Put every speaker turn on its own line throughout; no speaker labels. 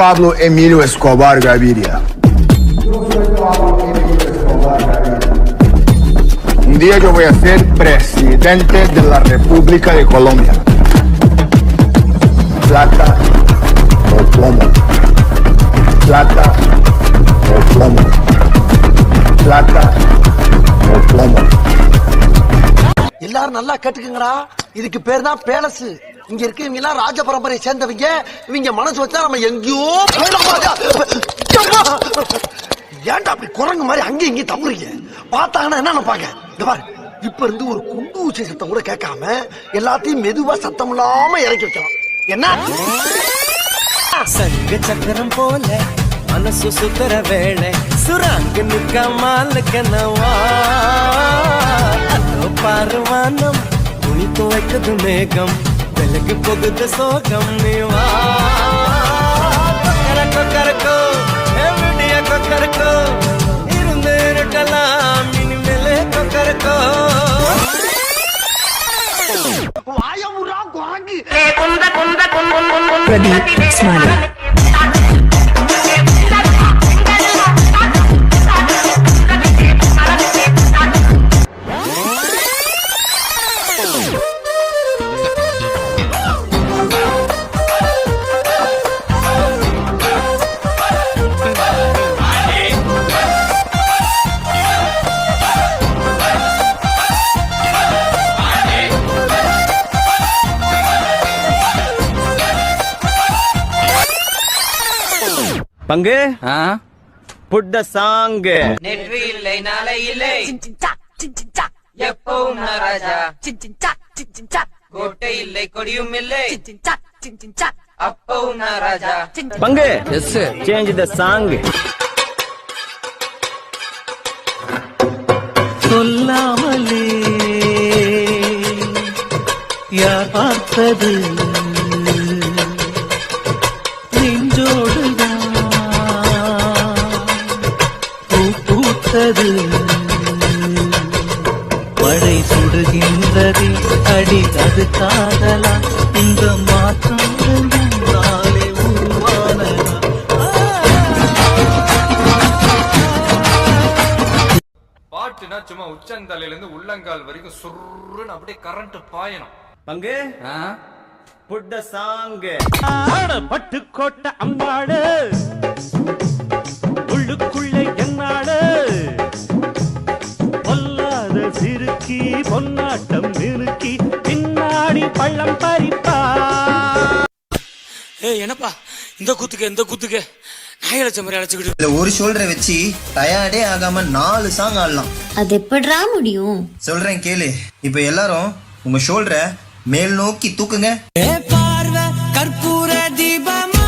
Pablo Emilio Escobar Gaviria. Un día yo voy a ser presidente de la República de Colombia. Plata o plomo. Plata o plomo. Plata o plomo.
எல்லாரும் நல்லா கேட்டுக்கங்கடா. இதுக்கு பேர் தான் palace. இங்க இருக்கவங்க எல்லாம் ராஜ பரம்பரையை சேர்ந்தவங்க. இவங்க மனசு வச்சா நம்ம எங்கேயோ ஏன்டா அப்படி குரங்கு மாதிரி அங்கேயும் இங்கேயும் தம்புறீங்க? பார்த்தாங்கன்னா என்ன நினைப்பாங்க? இந்த பாரு, இப்ப இருந்து ஒரு குண்டு ஊசி சத்தம் கூட கேட்காம எல்லாத்தையும் மெதுவா சத்தம் இல்லாம இறக்கி வைக்கலாம். என்ன
சங்க சக்கரம் போல மனசு சுத்தர வேளை சுராங்க நிற்கமாலக்கனவா அதோ பாருவானம் துணி துவைக்குது மேகம் விலகு போகுது சோகம் நீவா கொக்கரக்கோ எவிடிய கொக்கரக்கோ இருந்து இருக்கலாம் இனிமேலே கொக்கரக்கோ
வாயமுறா குரங்கு.
Pradeep Smiley.
பங்கு put the song
நெற்றி இல்லை நாளை இல்லை எப்பவும் ராஜா கோட்டை இல்லை கொடியும் இல்லை அப்பவும் ராஜா
பங்கு change the song
சொல்லாமலே யார் பார்த்தது மழை சுடுகின்றது அடி அது காதலா இந்த மாற்றம் நாளே உருவானதா
பாட்டுனா சும்மா உச்சந்தலையில இருந்து உள்ளங்கால் வரைக்கும் சுருன்னு அப்படியே கரண்ட் பாயணும்.
பங்கு put the song
பட்டுக்கோட்டை அம்பாடு உள்ளுக்குள்ளே என்னாடு பொல்லாத சிறுக்கி பொன்னாட்டம் நிறுக்கி பின்னாடி பள்ளம் பறிப்பா.
என்னப்பா இந்த கூத்துக்கு நாயலட்ச மாதிரி அழைச்சுக்கிட்டு
ஒரு ஷோல்டரை வச்சு டயர்டே ஆகாம 4 சாங் ஆடலாம்.
அது எப்படிடா முடியும்?
சொல்றேன் கேளு. இப்ப எல்லாரும் உங்க ஷோல்டரை மேல் நோக்கி தூக்குங்க.
பார்வை கற்பூர தீபமா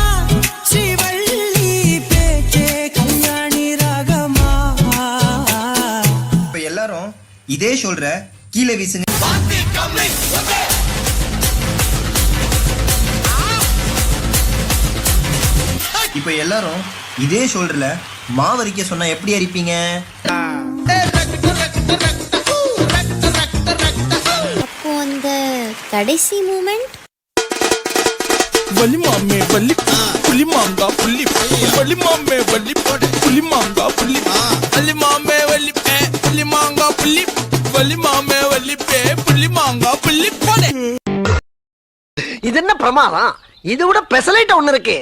ஸ்ரீவள்ளி பேச்சே கல்யாணி ராகமா.
இப்ப எல்லாரும் இதே ஷோல்டரை கீழே வீசுங்க. இப்ப எல்லாரும் இதே ஷோல்டர்ல மாவரிக்க சொன்னா எப்படி அரிப்பீங்க?
அப்போ அந்த கடைசி மூமெண்ட்
வலி மாமே வலி புலி மாங்கா புலி வலி மாமே வலி புலி மாங்கா புலி வலி மாமே வலி புலி மாங்கா புலி வலி மாமே வலி புலி மாங்கா புலி போடே.
இது என்ன பிரமாதம்? இது விட பெசலைட் ஒண்ணு இருக்கு.